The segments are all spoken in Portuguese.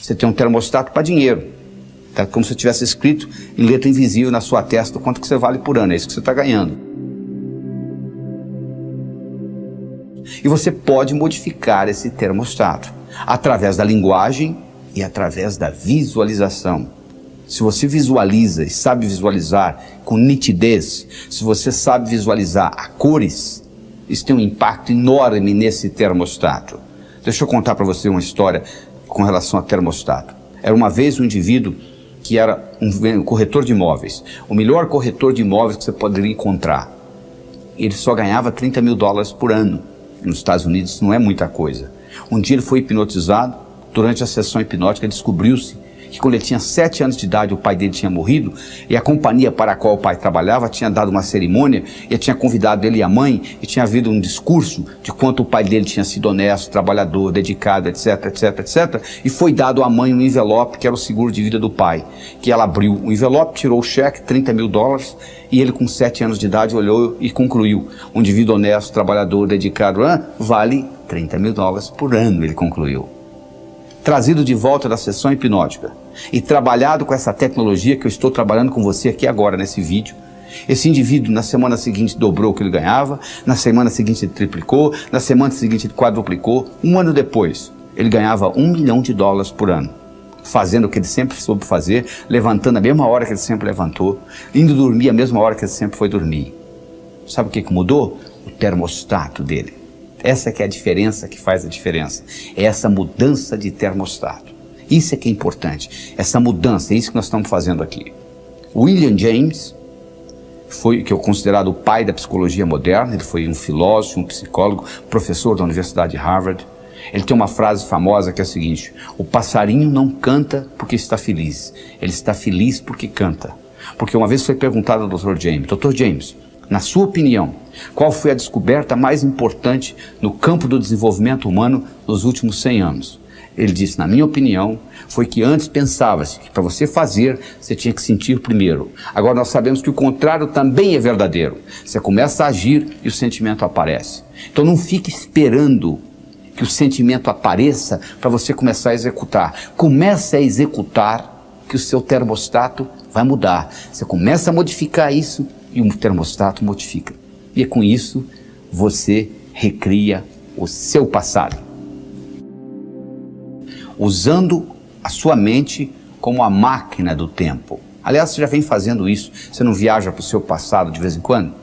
Você tem um termostato para dinheiro. Tá como se tivesse escrito em letra invisível na sua testa o quanto que você vale por ano, é isso que você está ganhando. E você pode modificar esse termostato através da linguagem e através da visualização. Se você visualiza e sabe visualizar com nitidez, se você sabe visualizar a cores, isso tem um impacto enorme nesse termostato. Deixa eu contar para você uma história com relação a termostato. Era uma vez um indivíduo que era um corretor de imóveis, o melhor corretor de imóveis que você poderia encontrar. Ele só ganhava $30 mil por ano. Nos Estados Unidos isso não é muita coisa. Um dia ele foi hipnotizado. Durante a sessão hipnótica descobriu-se que quando ele tinha 7 anos de idade o pai dele tinha morrido e a companhia para a qual o pai trabalhava tinha dado uma cerimônia e tinha convidado ele e a mãe e tinha havido um discurso de quanto o pai dele tinha sido honesto, trabalhador, dedicado, etc, etc, etc, e foi dado à mãe um envelope que era o seguro de vida do pai, que ela abriu o envelope, tirou o cheque, $30 mil, e ele com 7 anos de idade olhou e concluiu: um indivíduo honesto, trabalhador, dedicado, vale $30 mil por ano, ele concluiu. Trazido de volta da sessão hipnótica e trabalhado com essa tecnologia que eu estou trabalhando com você aqui agora nesse vídeo, esse indivíduo na semana seguinte dobrou o que ele ganhava, na semana seguinte ele triplicou, na semana seguinte ele quadruplicou. Um ano depois ele ganhava $1 milhão por ano, fazendo o que ele sempre soube fazer, levantando a mesma hora que ele sempre levantou, indo dormir a mesma hora que ele sempre foi dormir. Sabe o que mudou? O termostato dele. Essa que é a diferença que faz a diferença, é essa mudança de termostato. Isso é que é importante, essa mudança, é isso que nós estamos fazendo aqui. William James foi que é considerado o pai da psicologia moderna. Ele foi um filósofo, um psicólogo, professor da Universidade de Harvard. Ele tem uma frase famosa que é a seguinte: o passarinho não canta porque está feliz, ele está feliz porque canta. Porque uma vez foi perguntado ao Dr. James: Dr. James, na sua opinião, qual foi a descoberta mais importante no campo do desenvolvimento humano nos últimos 100 anos? Ele disse: na minha opinião, foi que antes pensava-se que para você fazer, você tinha que sentir primeiro. Agora nós sabemos que o contrário também é verdadeiro. Você começa a agir e o sentimento aparece. Então não fique esperando que o sentimento apareça para você começar a executar. Comece a executar que o seu termostato vai mudar. Você começa a modificar isso e o termostato modifica. E com isso, você recria o seu passado, usando a sua mente como a máquina do tempo. Aliás, você já vem fazendo isso. Você não viaja para o seu passado de vez em quando?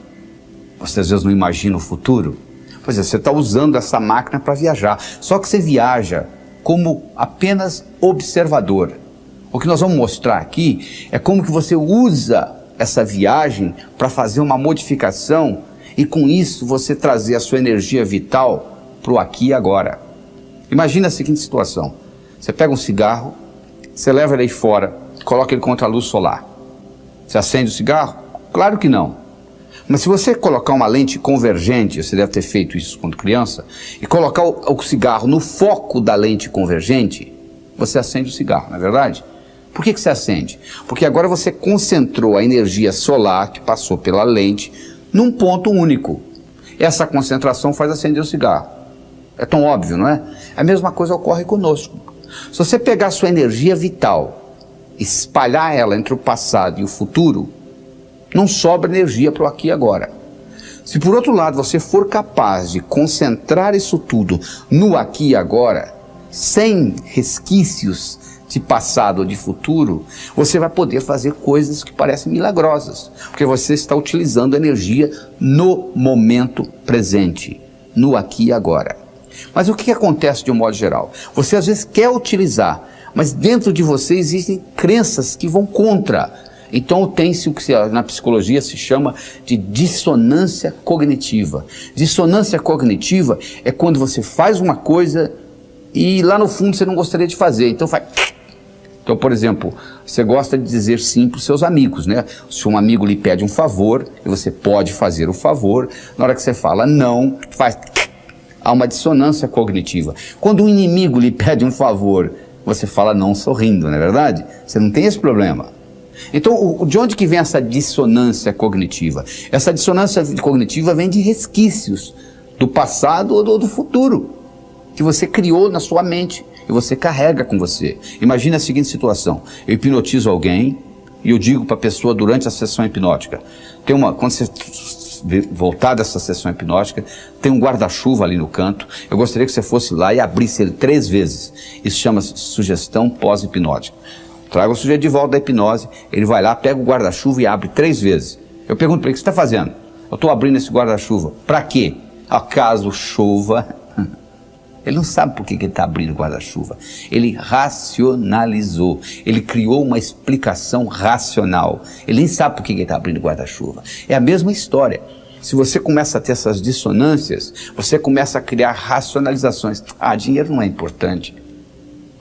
Você às vezes não imagina o futuro? Pois é, você está usando essa máquina para viajar. Só que você viaja como apenas observador. O que nós vamos mostrar aqui é como que você usa essa viagem para fazer uma modificação e com isso você trazer a sua energia vital para o aqui e agora. Imagina a seguinte situação: você pega um cigarro, você leva ele aí fora, coloca ele contra a luz solar. Você acende o cigarro? Claro que não. Mas se você colocar uma lente convergente, você deve ter feito isso quando criança, e colocar o cigarro no foco da lente convergente, você acende o cigarro, não é verdade? Por que você acende? Porque agora você concentrou a energia solar que passou pela lente num ponto único. Essa concentração faz acender o cigarro. É tão óbvio, não é? A mesma coisa ocorre conosco. Se você pegar a sua energia vital, espalhar ela entre o passado e o futuro, não sobra energia para o aqui e agora. Se por outro lado você for capaz de concentrar isso tudo no aqui e agora, sem resquícios de passado ou de futuro, você vai poder fazer coisas que parecem milagrosas, porque você está utilizando energia no momento presente, no aqui e agora. Mas o que acontece de um modo geral? Você às vezes quer utilizar, mas dentro de você existem crenças que vão contra. Então tem-se o que na psicologia se chama de dissonância cognitiva. Dissonância cognitiva é quando você faz uma coisa e lá no fundo você não gostaria de fazer, então faz... Então, por exemplo, você gosta de dizer sim para os seus amigos, né? Se um amigo lhe pede um favor, e você pode fazer o favor, na hora que você fala não, faz... Há uma dissonância cognitiva. Quando um inimigo lhe pede um favor, você fala não sorrindo, não é verdade? Você não tem esse problema. Então, de onde que vem essa dissonância cognitiva? Essa dissonância cognitiva vem de resquícios do passado ou do futuro, que você criou na sua mente, e você carrega com você. Imagina a seguinte situação: eu hipnotizo alguém e eu digo para a pessoa durante a sessão hipnótica, quando você voltar dessa sessão hipnótica, tem um guarda-chuva ali no canto, eu gostaria que você fosse lá e abrisse ele 3 vezes. Isso chama-se sugestão pós-hipnótica. Traga o sujeito de volta da hipnose, ele vai lá, pega o guarda-chuva e abre 3 vezes. Eu pergunto para ele: o que você está fazendo? Eu estou abrindo esse guarda-chuva. Para quê? Acaso chova? Ele não sabe por que ele está abrindo o guarda-chuva. Ele racionalizou. Ele criou uma explicação racional. Ele nem sabe por que ele está abrindo o guarda-chuva. É a mesma história. Se você começa a ter essas dissonâncias, você começa a criar racionalizações. Ah, dinheiro não é importante.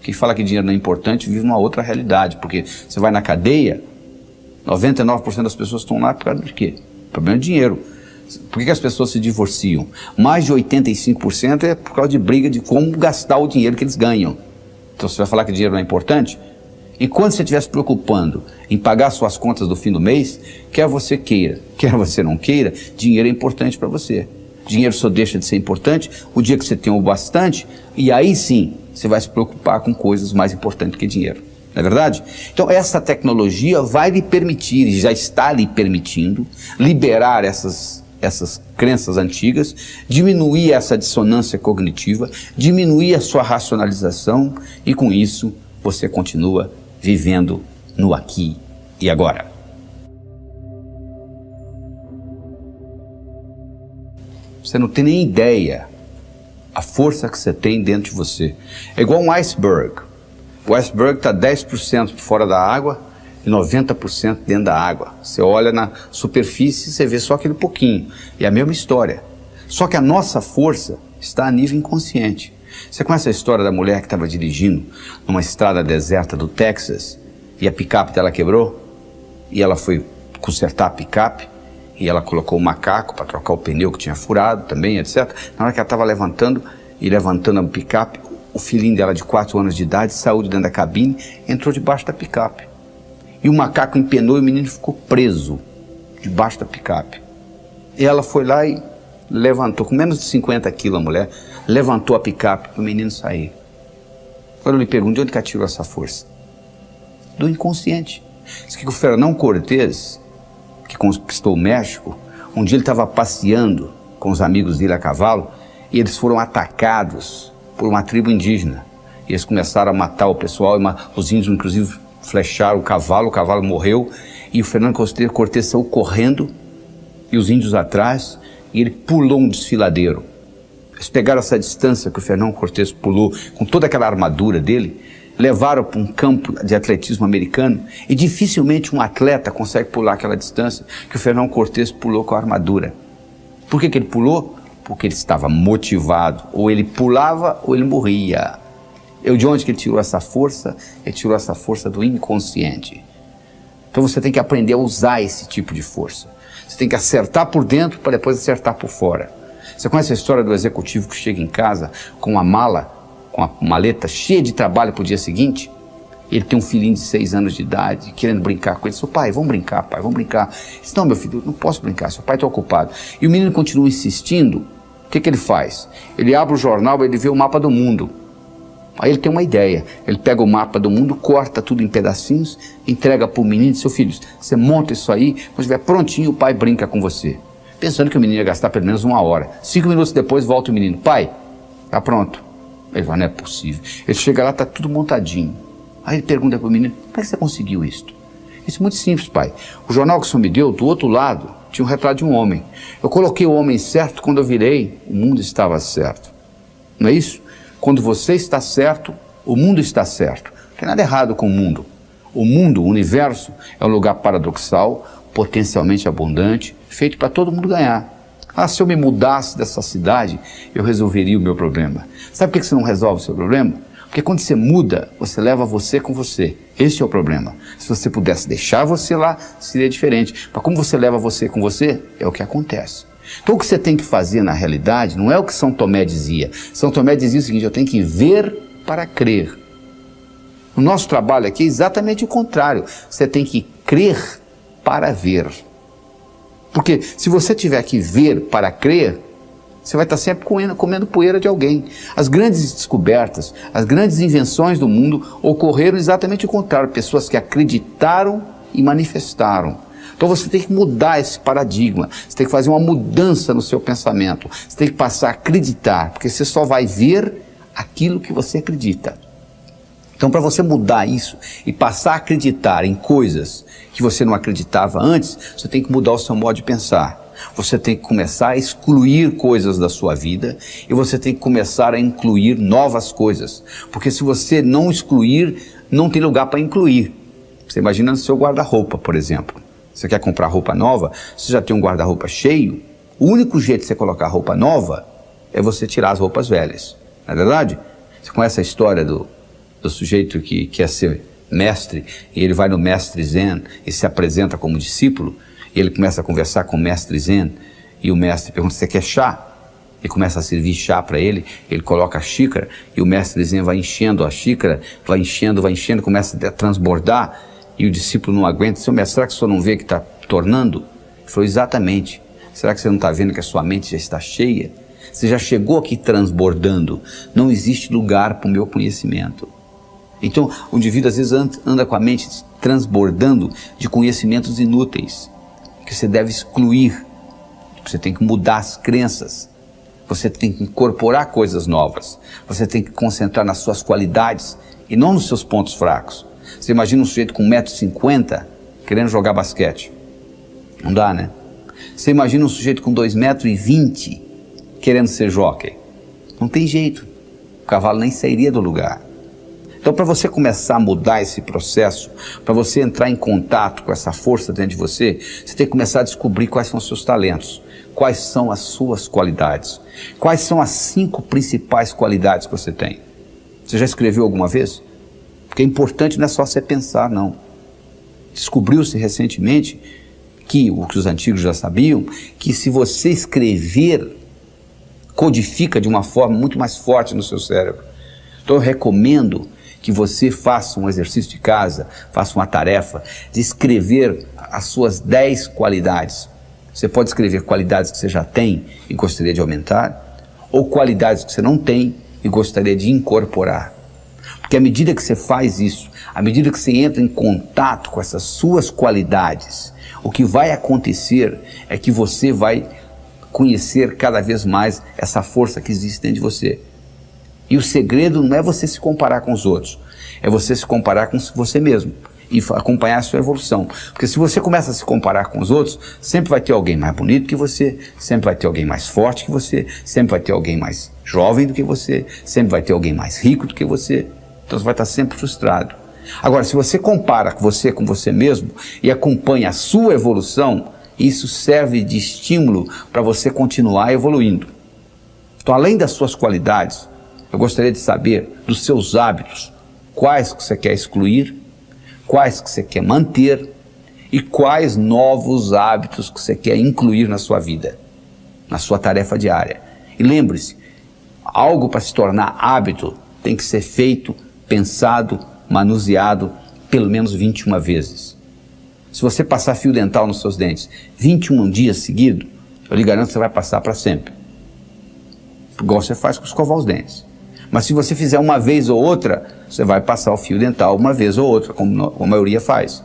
Quem fala que dinheiro não é importante vive uma outra realidade. Porque você vai na cadeia, 99% das pessoas estão lá por causa de quê? O problema é dinheiro. Por que as pessoas se divorciam? Mais de 85% é por causa de briga de como gastar o dinheiro que eles ganham. Então você vai falar que dinheiro não é importante? E quando você estiver se preocupando em pagar suas contas do fim do mês, quer você queira, quer você não queira, dinheiro é importante para você. Dinheiro só deixa de ser importante o dia que você tem o bastante, e aí sim você vai se preocupar com coisas mais importantes que dinheiro. Não é verdade? Então essa tecnologia vai lhe permitir, e já está lhe permitindo, liberar essas crenças antigas, diminuir essa dissonância cognitiva, diminuir a sua racionalização, e com isso você continua vivendo no aqui e agora. Você não tem nem ideia a força que você tem dentro de você. É igual um iceberg. O iceberg está 10% fora da água e 90% dentro da água. Você olha na superfície e você vê só aquele pouquinho. E é a mesma história. Só que a nossa força está a nível inconsciente. Você conhece a história da mulher que estava dirigindo numa estrada deserta do Texas e a picape dela quebrou? E ela foi consertar a picape e ela colocou o macaco para trocar o pneu que tinha furado também, etc. Na hora que ela estava levantando a picape, o filhinho dela de 4 anos de idade saiu de dentro da cabine, entrou debaixo da picape. E o macaco empenou e o menino ficou preso debaixo da picape. E ela foi lá e levantou, com menos de 50 quilos a mulher, levantou a picape para o menino sair. Agora eu lhe pergunto, de onde que ela tirou essa força? Do inconsciente. Diz que o Fernão Cortés, que conquistou o México, um dia ele estava passeando com os amigos dele a cavalo e eles foram atacados por uma tribo indígena. E eles começaram a matar o pessoal, os índios inclusive flecharam o cavalo morreu, e o Fernando Cortés saiu correndo, e os índios atrás, e ele pulou um desfiladeiro. Eles pegaram essa distância que o Fernando Cortés pulou, com toda aquela armadura dele, levaram para um campo de atletismo americano, e dificilmente um atleta consegue pular aquela distância que o Fernando Cortés pulou com a armadura. Por que ele pulou? Porque ele estava motivado, ou ele pulava ou ele morria. De onde que ele tirou essa força? Ele tirou essa força do inconsciente. Então você tem que aprender a usar esse tipo de força. Você tem que acertar por dentro para depois acertar por fora. Você conhece a história do executivo que chega em casa com uma mala, com a maleta cheia de trabalho para o dia seguinte? Ele tem um filhinho de 6 anos de idade, querendo brincar com ele. Ele diz: pai, vamos brincar, pai, vamos brincar. Ele diz: não, meu filho, eu não posso brincar, seu pai está ocupado. E o menino continua insistindo. O que ele faz? Ele abre o jornal, ele vê o mapa do mundo. Aí ele tem uma ideia, ele pega o mapa do mundo, corta tudo em pedacinhos, entrega para o menino e diz: seu filho, você monta isso aí, quando estiver prontinho o pai brinca com você. Pensando que o menino ia gastar pelo menos 1 hora. 5 minutos depois volta o menino: pai, tá pronto. Ele fala: não é possível. Ele chega lá, tá tudo montadinho. Aí ele pergunta para o menino: como é que você conseguiu isso? Isso é muito simples, pai. O jornal que o senhor me deu, do outro lado, tinha um retrato de um homem. Eu coloquei o homem certo, quando eu virei, o mundo estava certo. Não é isso? Quando você está certo, o mundo está certo. Não tem nada errado com o mundo. O mundo, o universo, é um lugar paradoxal, potencialmente abundante, feito para todo mundo ganhar. Ah, se eu me mudasse dessa cidade, eu resolveria o meu problema. Sabe por que você não resolve o seu problema? Porque quando você muda, você leva você com você. Esse é o problema. Se você pudesse deixar você lá, seria diferente. Mas como você leva você com você, é o que acontece. Então o que você tem que fazer na realidade não é o que São Tomé dizia. São Tomé dizia o seguinte: eu tenho que ver para crer. O nosso trabalho aqui é exatamente o contrário. Você tem que crer para ver. Porque se você tiver que ver para crer, Você vai estar sempre comendo poeira de alguém. As grandes descobertas, as grandes invenções do mundo ocorreram exatamente o contrário. Pessoas que acreditaram e manifestaram. Então você tem que mudar esse paradigma. Você tem que fazer uma mudança no seu pensamento. Você tem que passar a acreditar, porque você só vai ver aquilo que você acredita. Então, para você mudar isso e passar a acreditar em coisas que você não acreditava antes, você tem que mudar o seu modo de pensar. Você tem que começar a excluir coisas da sua vida e você tem que começar a incluir novas coisas. Porque se você não excluir, não tem lugar para incluir. Você imagina no seu guarda-roupa, por exemplo. Você quer comprar roupa nova, você já tem um guarda-roupa cheio. O único jeito de você colocar roupa nova é você tirar as roupas velhas. Não é verdade? Você conhece a história do sujeito que quer ser mestre e ele vai no mestre Zen e se apresenta como discípulo. E ele começa a conversar com o mestre Zen e o mestre pergunta: você quer chá? Ele começa a servir chá para ele, ele coloca a xícara e o mestre Zen vai enchendo a xícara, vai enchendo, começa a transbordar e o discípulo não aguenta. Seu mestre, será que o senhor não vê que está tornando? Ele falou: exatamente. Será que você não está vendo que a sua mente já está cheia? Você já chegou aqui transbordando, não existe lugar para o meu conhecimento. Então o indivíduo às vezes anda com a mente transbordando de conhecimentos inúteis, que você deve excluir. Você tem que mudar as crenças, você tem que incorporar coisas novas, você tem que concentrar nas suas qualidades e não nos seus pontos fracos. Você imagina um sujeito com 1,50 m querendo jogar basquete, não dá, né? Você imagina um sujeito com 2,20 m querendo ser jockey, não tem jeito, o cavalo nem sairia do lugar. Então, para você começar a mudar esse processo, para você entrar em contato com essa força dentro de você, você tem que começar a descobrir quais são os seus talentos, quais são as suas qualidades, quais são as 5 principais qualidades que você tem. Você já escreveu alguma vez? Porque é importante, não é só você pensar, não. Descobriu-se recentemente que, o que os antigos já sabiam, que se você escrever, codifica de uma forma muito mais forte no seu cérebro. Então eu recomendo que você faça um exercício de casa, faça uma tarefa de escrever as suas 10 qualidades. Você pode escrever qualidades que você já tem e gostaria de aumentar, ou qualidades que você não tem e gostaria de incorporar. Porque à medida que você faz isso, à medida que você entra em contato com essas suas qualidades, o que vai acontecer é que você vai conhecer cada vez mais essa força que existe dentro de você. E o segredo não é você se comparar com os outros, é você se comparar com você mesmo e acompanhar a sua evolução. Porque se você começa a se comparar com os outros, sempre vai ter alguém mais bonito que você, sempre vai ter alguém mais forte que você, sempre vai ter alguém mais jovem do que você, sempre vai ter alguém mais rico do que você. Então você vai estar sempre frustrado. Agora, se você compara com você mesmo e acompanha a sua evolução, isso serve de estímulo para você continuar evoluindo. Então, além das suas qualidades, eu gostaria de saber dos seus hábitos, quais que você quer excluir, quais que você quer manter e quais novos hábitos que você quer incluir na sua vida, na sua tarefa diária. E lembre-se, algo para se tornar hábito tem que ser feito, pensado, manuseado pelo menos 21 vezes. Se você passar fio dental nos seus dentes 21 dias seguidos, eu lhe garanto que você vai passar para sempre. Igual você faz com escovar os dentes. Mas se você fizer uma vez ou outra, você vai passar o fio dental uma vez ou outra, como a maioria faz.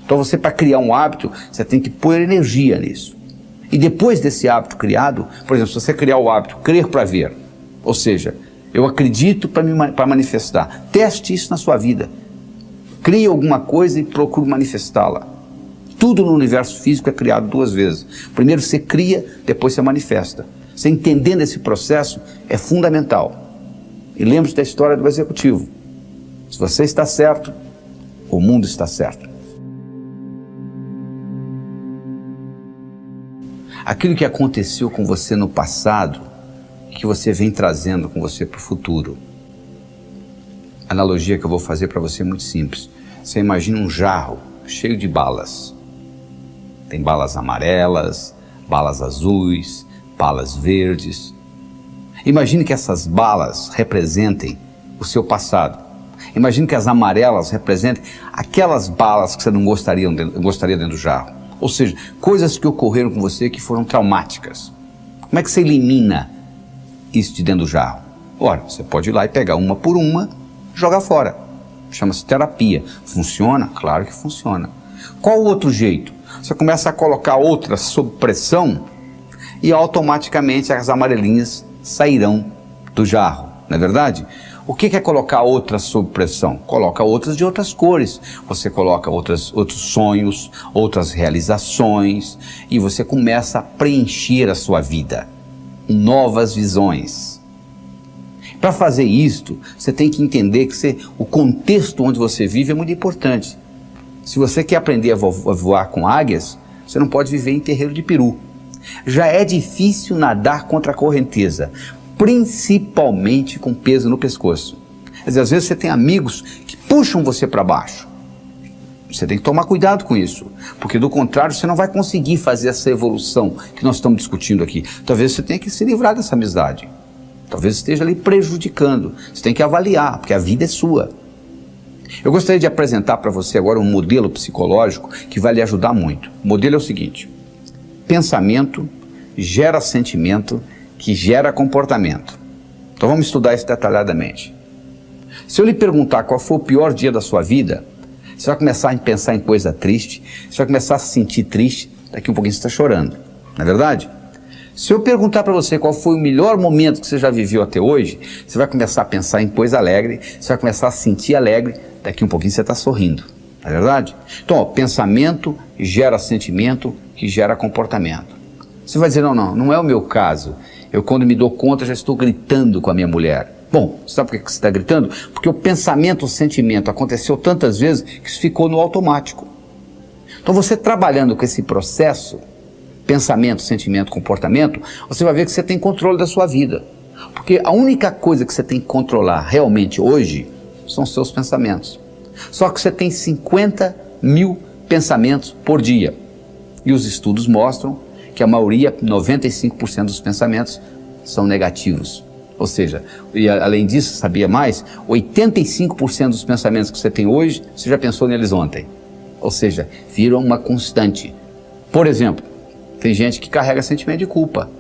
Então você, para criar um hábito, você tem que pôr energia nisso. E depois desse hábito criado, por exemplo, se você criar o hábito crer para ver, ou seja, eu acredito para manifestar, teste isso na sua vida. Crie alguma coisa e procure manifestá-la. Tudo no universo físico é criado 2 vezes. Primeiro você cria, depois você manifesta. Você entendendo esse processo é fundamental. E lembre-se da história do executivo. Se você está certo, o mundo está certo. Aquilo que aconteceu com você no passado e que você vem trazendo com você para o futuro. A analogia que eu vou fazer para você é muito simples. Você imagina um jarro cheio de balas. Tem balas amarelas, balas azuis, balas verdes. Imagine que essas balas representem o seu passado. Imagine que as amarelas representem aquelas balas que você não gostaria dentro do jarro. Ou seja, coisas que ocorreram com você que foram traumáticas, Como é que você elimina isso de dentro do jarro? Ora, você pode ir lá e pegar uma por uma, jogar fora. Chama-se terapia. Funciona? Claro que funciona. Qual o outro jeito? Você começa a colocar outras sob pressão e automaticamente as amarelinhas sairão do jarro, não é verdade? O que é colocar outras sob pressão? Coloca outras de outras cores. Você coloca outros sonhos, outras realizações e você começa a preencher a sua vida com novas visões. Para fazer isto, você tem que entender que o contexto onde você vive é muito importante. Se você quer aprender a voar com águias, você não pode viver em terreiro de peru. Já é difícil nadar contra a correnteza, principalmente com peso no pescoço. Às vezes você tem amigos que puxam você para baixo. Você tem que tomar cuidado com isso, porque do contrário você não vai conseguir fazer essa evolução que nós estamos discutindo aqui. Talvez você tenha que se livrar dessa amizade. Talvez esteja ali prejudicando. Você tem que avaliar, porque a vida é sua. Eu gostaria de apresentar para você agora um modelo psicológico que vai lhe ajudar muito. O modelo é o seguinte: pensamento gera sentimento, que gera comportamento. Então vamos estudar isso detalhadamente. Se eu lhe perguntar qual foi o pior dia da sua vida, você vai começar a pensar em coisa triste, você vai começar a se sentir triste, daqui um pouquinho você está chorando, não é verdade? Se eu perguntar para você qual foi o melhor momento que você já viveu até hoje, você vai começar a pensar em coisa alegre, você vai começar a se sentir alegre, daqui um pouquinho você está sorrindo, não é verdade? Então, ó, pensamento gera sentimento, que gera comportamento. Você vai dizer, não é o meu caso. Eu, quando me dou conta, já estou gritando com a minha mulher. Bom, sabe por que você está gritando? Porque o pensamento, o sentimento aconteceu tantas vezes que isso ficou no automático. Então você trabalhando com esse processo, pensamento, sentimento, comportamento, você vai ver que você tem controle da sua vida. Porque a única coisa que você tem que controlar realmente hoje são os seus pensamentos. Só que você tem 50 mil pensamentos por dia. E os estudos mostram que a maioria, 95% dos pensamentos são negativos. Ou seja, e além disso, sabia mais? 85% dos pensamentos que você tem hoje, você já pensou neles ontem. Ou seja, viram uma constante. Por exemplo, tem gente que carrega sentimento de culpa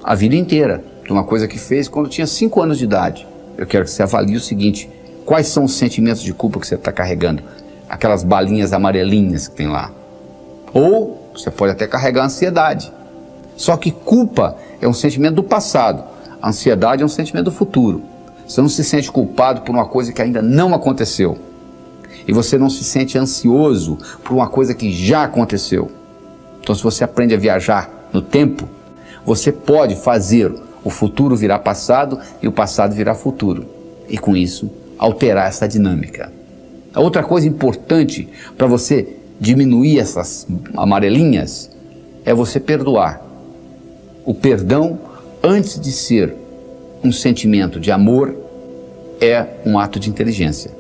a vida inteira, de uma coisa que fez quando tinha 5 anos de idade. Eu quero que você avalie o seguinte: quais são os sentimentos de culpa que você está carregando? Aquelas balinhas amarelinhas que tem lá. Ou você pode até carregar ansiedade. Só que culpa é um sentimento do passado, a ansiedade é um sentimento do futuro. Você não se sente culpado por uma coisa que ainda não aconteceu. E você não se sente ansioso por uma coisa que já aconteceu. Então, se você aprende a viajar no tempo, você pode fazer o futuro virar passado e o passado virar futuro. E com isso, alterar essa dinâmica. A outra coisa importante para você diminuir essas amarelinhas é você perdoar. O perdão, antes de ser um sentimento de amor, é um ato de inteligência.